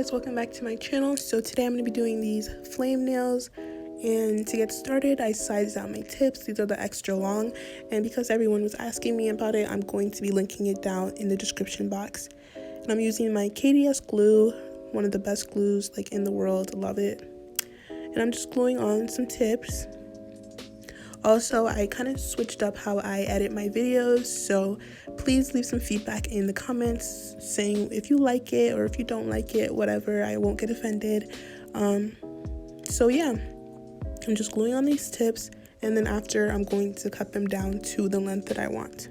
guys, welcome back to my channel. So today I'm going to be doing these flame nails, and to get started I sized out my tips. These are the extra long, and because everyone was asking me about it, I'm going to be linking it down in the description box. And I'm using my KDS glue, one of the best glues like in the world. Love it. And I'm just gluing on some tips. Also, I kind of switched up how I edit my videos, so please leave some feedback in the comments saying if you like it or if you don't like it, whatever. I won't get offended. So yeah, I'm just gluing on these tips, and then after I'm going to cut them down to the length that I want.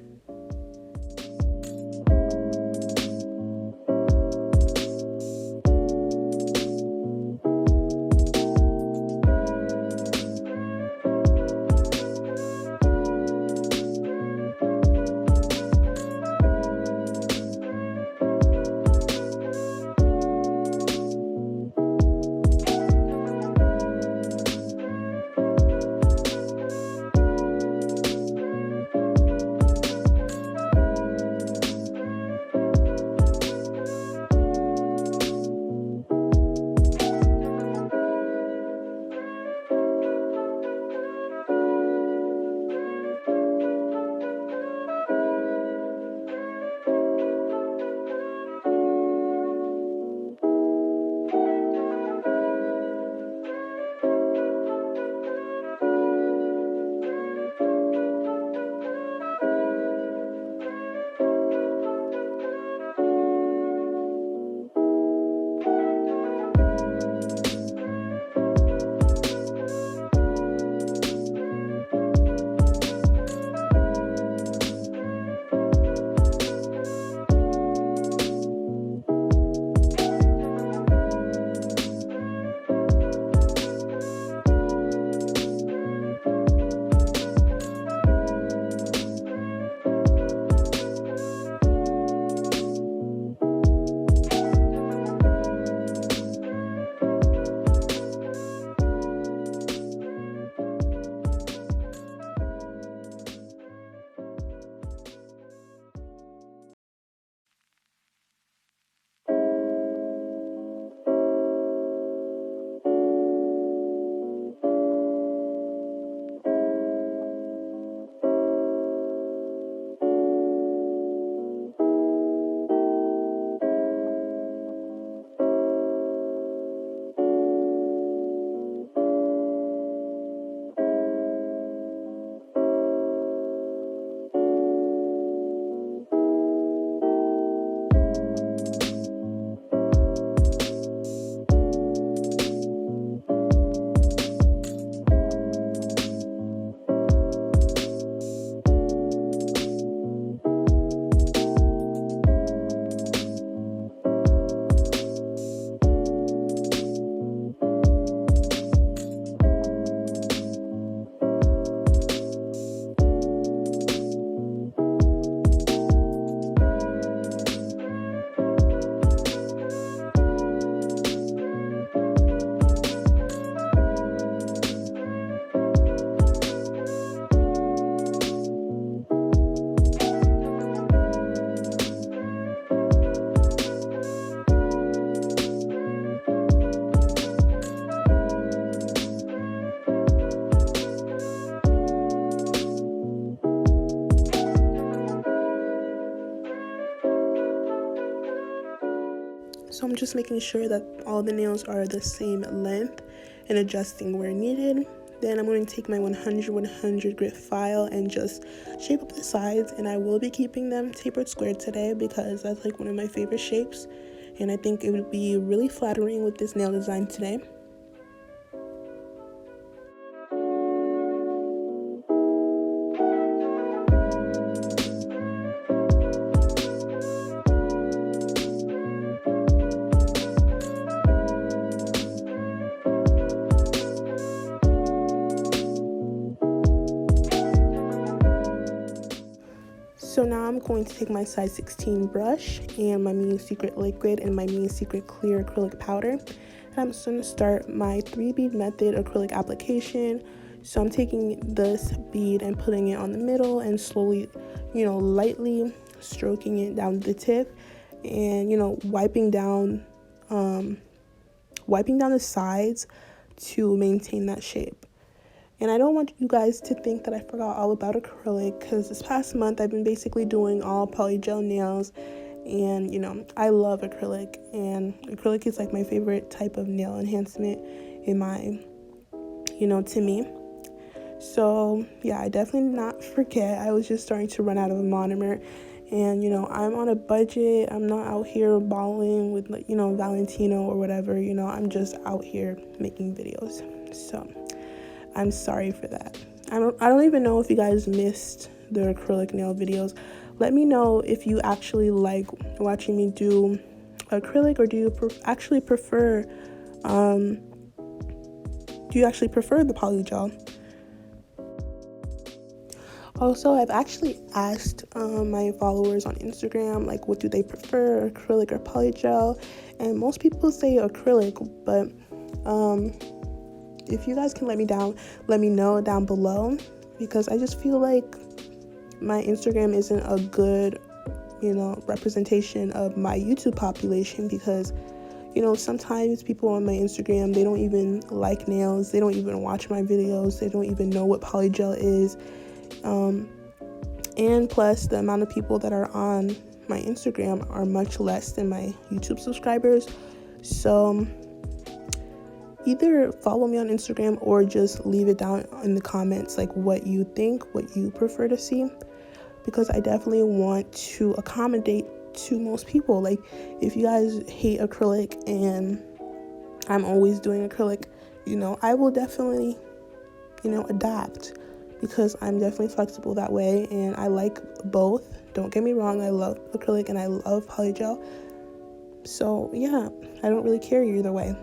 So I'm just making sure that all the nails are the same length and adjusting where needed. Then I'm going to take my 100 grit file and just shape up the sides, and I will be keeping them tapered square today because that's like one of my favorite shapes, and I think it would be really flattering with this nail design today. So now I'm going to take my size 16 brush and my Mean Secret liquid and my Mean Secret clear acrylic powder, and I'm just going to start my 3-bead method acrylic application. So I'm taking this bead and putting it on the middle and slowly, lightly stroking it down the tip, and wiping down wiping down the sides to maintain that shape. And I don't want you guys to think that I forgot all about acrylic, because this past month I've been basically doing all polygel nails. And I love acrylic, and acrylic is like my favorite type of nail enhancement in my to me. So yeah, I definitely did not forget. I was just starting to run out of a monomer, and I'm on a budget. I'm not out here balling with Valentino or whatever. I'm just out here making videos. So I'm sorry for that. I don't even know if you guys missed the acrylic nail videos. Let me know if you actually like watching me do acrylic, or do you actually prefer the polygel? Also, I've actually asked my followers on Instagram, like, what do they prefer, acrylic or polygel? And most people say acrylic, but if you guys can let me know down below, because I just feel like my Instagram isn't a good, representation of my YouTube population, because sometimes people on my Instagram, they don't even like nails, they don't even watch my videos, they don't even know what polygel is. And plus, the amount of people that are on my Instagram are much less than my YouTube subscribers. So either follow me on Instagram or just leave it down in the comments, like what you think, what you prefer to see, because I definitely want to accommodate to most people. Like, if you guys hate acrylic and I'm always doing acrylic, I will definitely, adapt, because I'm definitely flexible that way, and I like both. Don't get me wrong, I love acrylic and I love polygel. So yeah, I don't really care either way.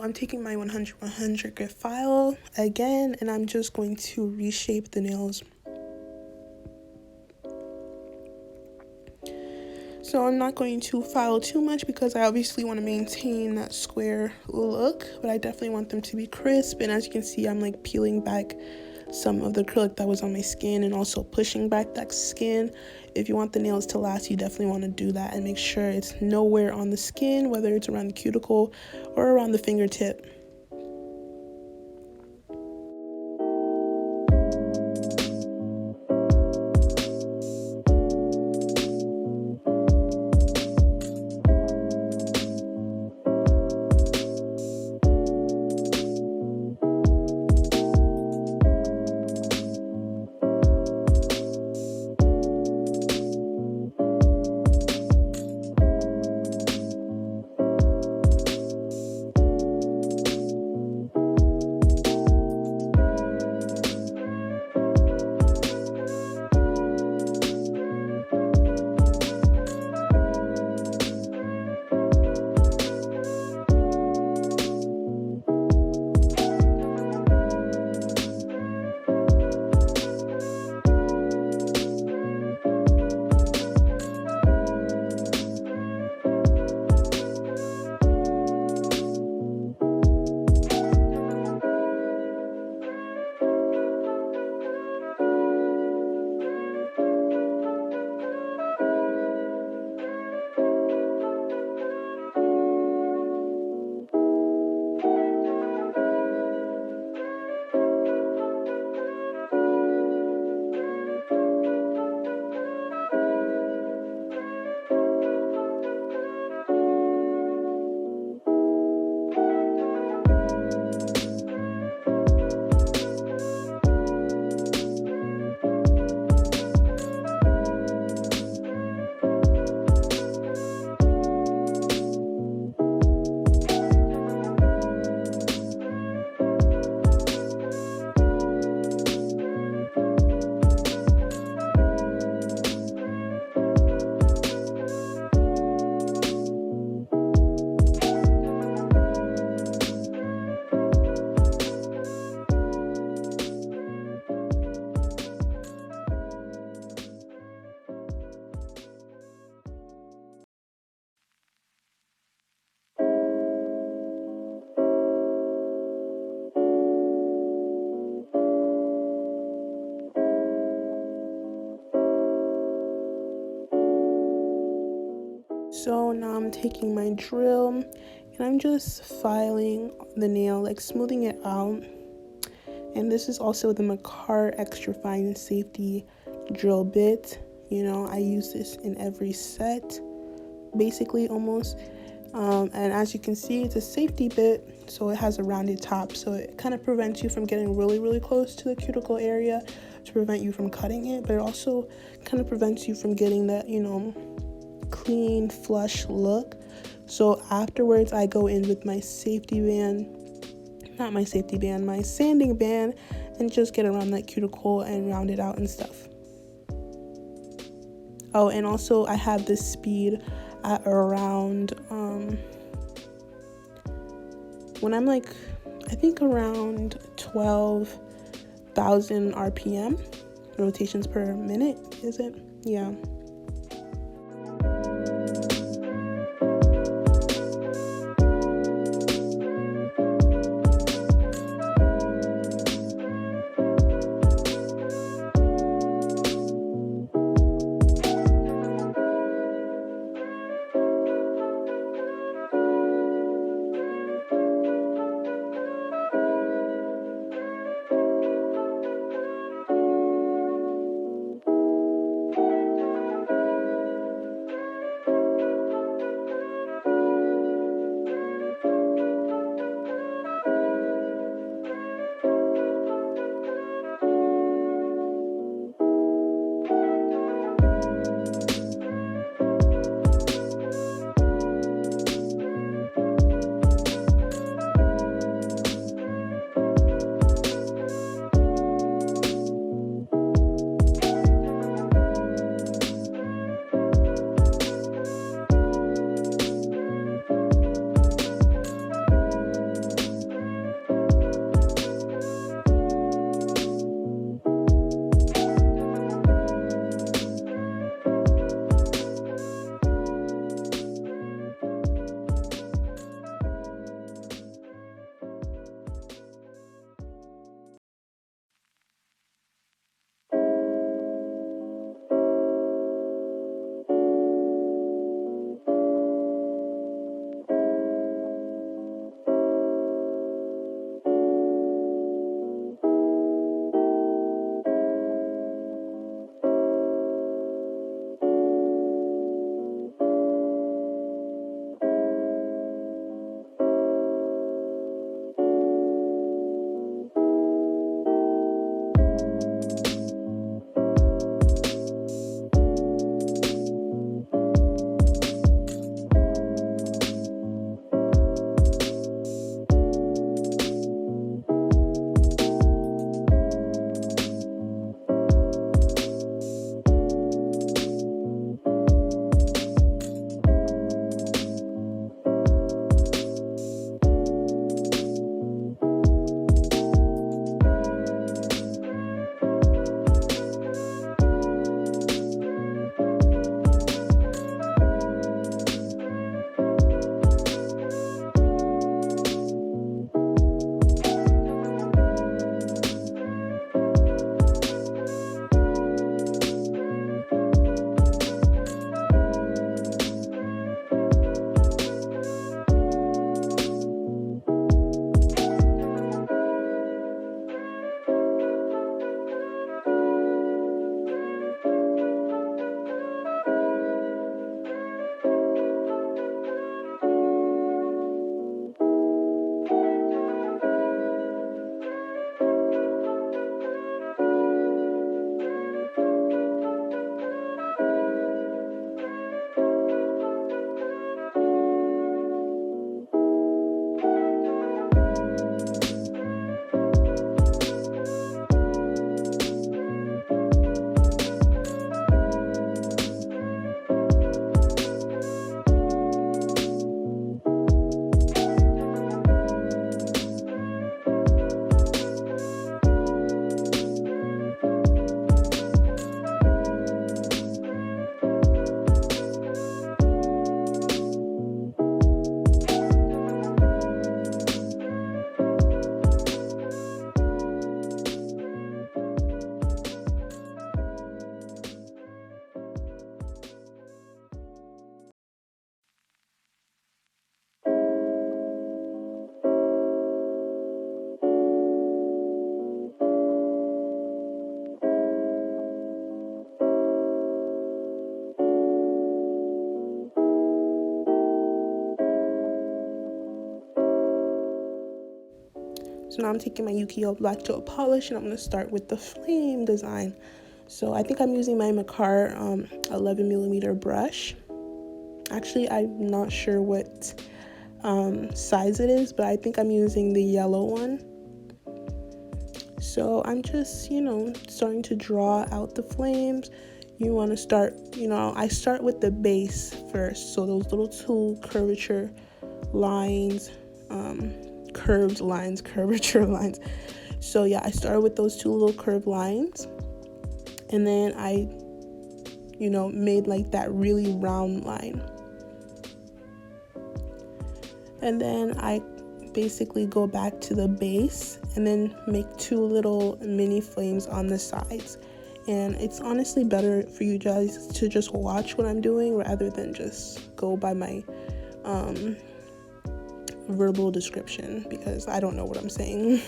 I'm taking my 100 grit file again, and I'm just going to reshape the nails. So I'm not going to file too much because I obviously want to maintain that square look, but I definitely want them to be crisp. And as you can see, I'm like peeling back some of the acrylic that was on my skin and also pushing back that skin. If you want the nails to last, you definitely want to do that and make sure it's nowhere on the skin, whether it's around the cuticle or around the fingertip. So now I'm taking my drill and I'm just filing the nail, like smoothing it out. And this is also the Macar Extra Fine Safety drill bit. You know, I use this in every set, basically almost. And as you can see, it's a safety bit, so it has a rounded top, so it kind of prevents you from getting really close to the cuticle area to prevent you from cutting it, but it also kind of prevents you from getting that, you know, clean flush look. So afterwards I go in with my safety band, not my safety band, my sanding band, and just get around that cuticle and round it out and stuff. Oh, and also I have this speed at around when I'm like, I think around 12,000 RPM, rotations per minute, is it? Yeah. So now I'm taking my Yukio black gel polish and I'm going to start with the flame design. So I think I'm using my Makar 11mm brush. Actually, I'm not sure what size it is, but I think I'm using the yellow one. So I'm just, starting to draw out the flames. You want to start, I start with the base first. So those little two curvature lines, curved lines, curvature lines. So yeah, I started with those two little curved lines. And then I, made like that really round line. And then I basically go back to the base and then make two little mini flames on the sides. And it's honestly better for you guys to just watch what I'm doing rather than just go by my verbal description, because I don't know what I'm saying.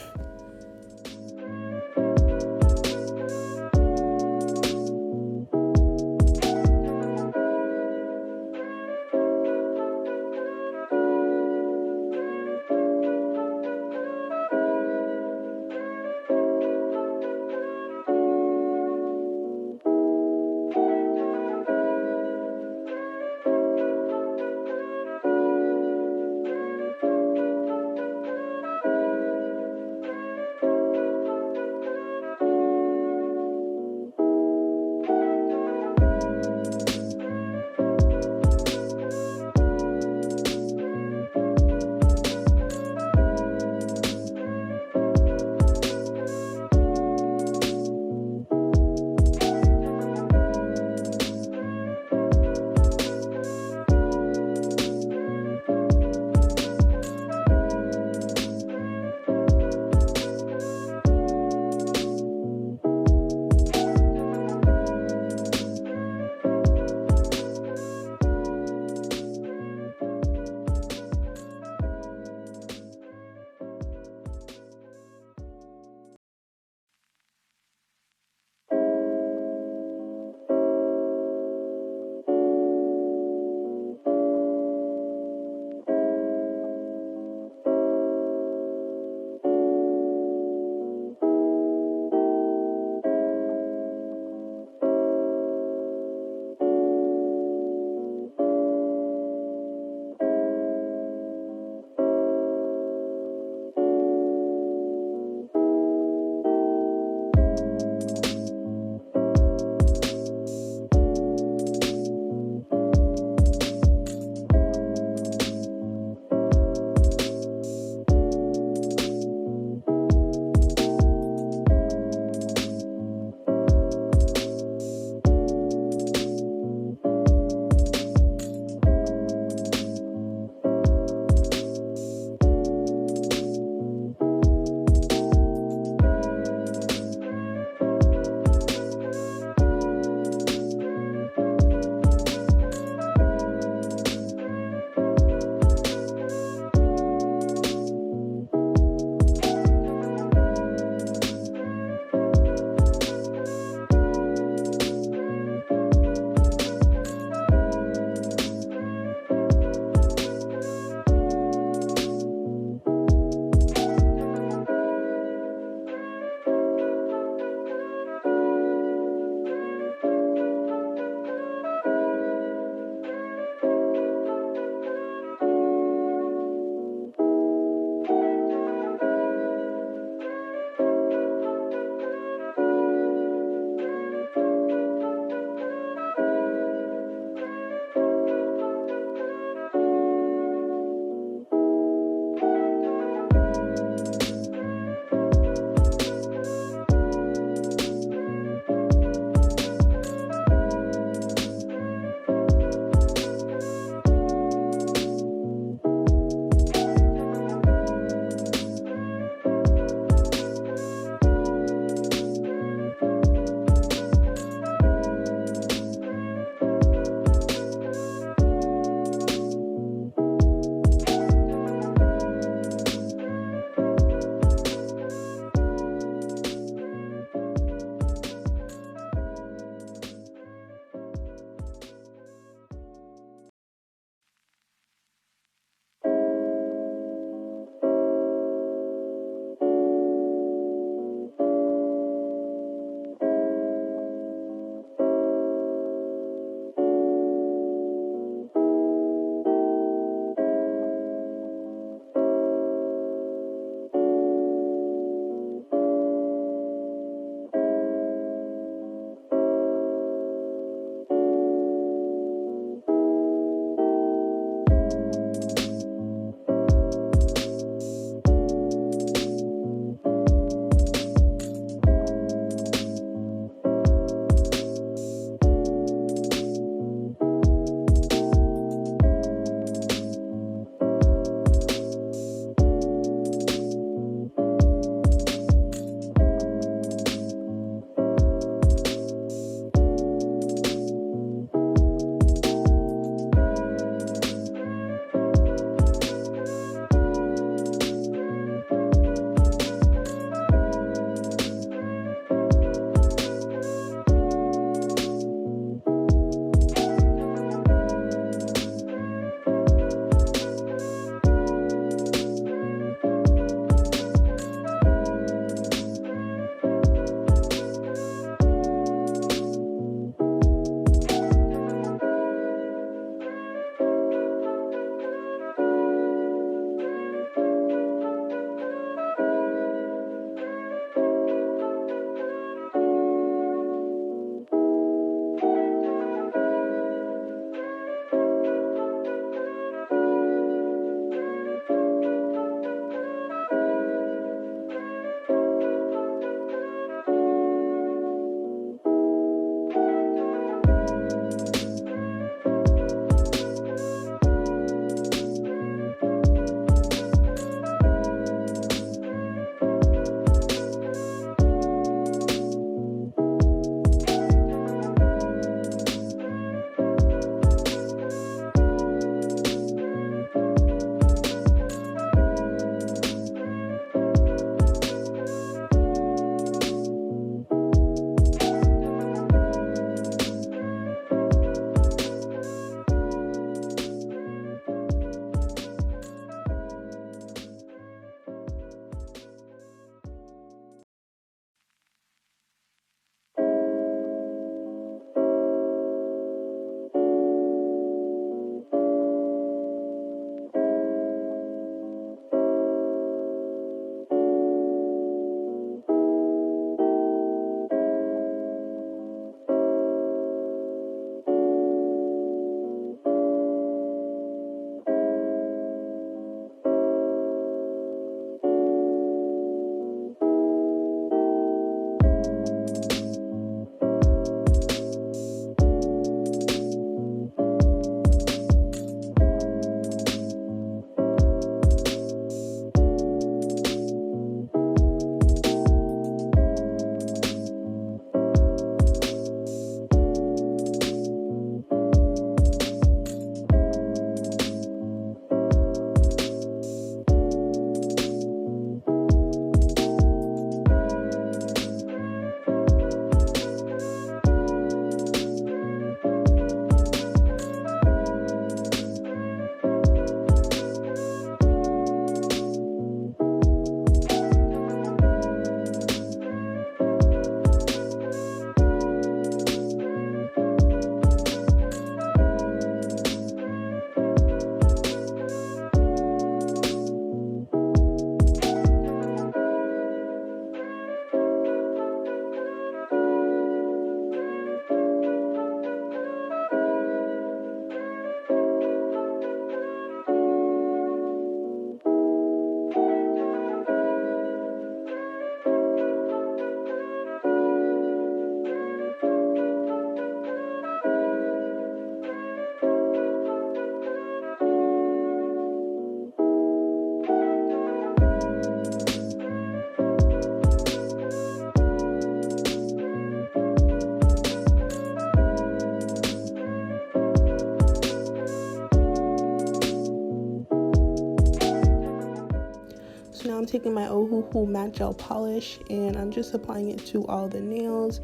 I'm taking my Ohuhu matte gel polish and I'm just applying it to all the nails.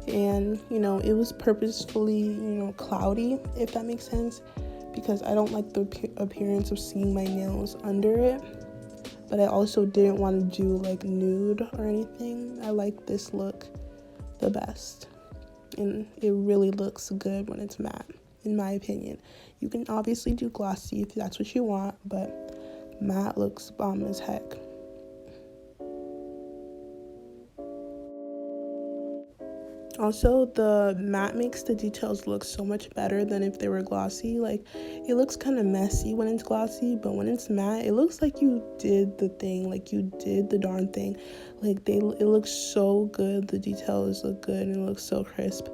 And it was purposefully cloudy, if that makes sense, because I don't like the appearance of seeing my nails under it, but I also didn't want to do like nude or anything. I like this look the best, and it really looks good when it's matte, in my opinion. You can obviously do glossy if that's what you want, but matte looks bomb as heck. Also, the matte makes the details look so much better than if they were glossy. Like, it looks kind of messy when it's glossy, but when it's matte, it looks like you did the thing, like you did the darn thing. Like, it looks so good. The details look good and it looks so crisp,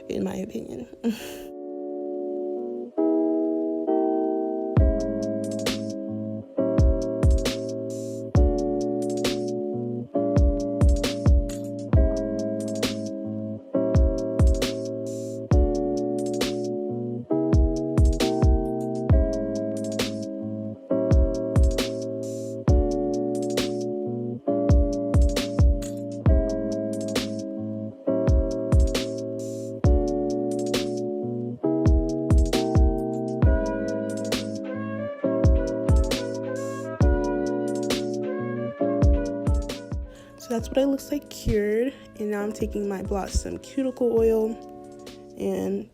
in my opinion. So that's what it looks like cured, and now I'm taking my Blossom cuticle oil and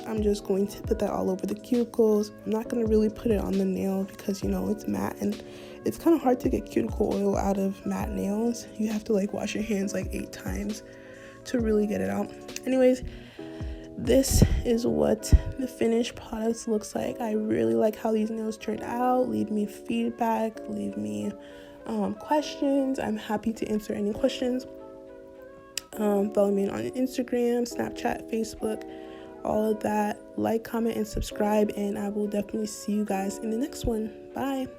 I'm just going to put that all over the cuticles. I'm not going to really put it on the nail because it's matte and it's kind of hard to get cuticle oil out of matte nails. You have to like wash your hands like 8 times to really get it out. Anyways, this is what the finished product looks like. I really like how these nails turned out. Leave me feedback, leave me questions. I'm happy to answer any questions. Follow me on Instagram, Snapchat, Facebook, all of that. Like, comment, and subscribe, and I will definitely see you guys in the next one. Bye.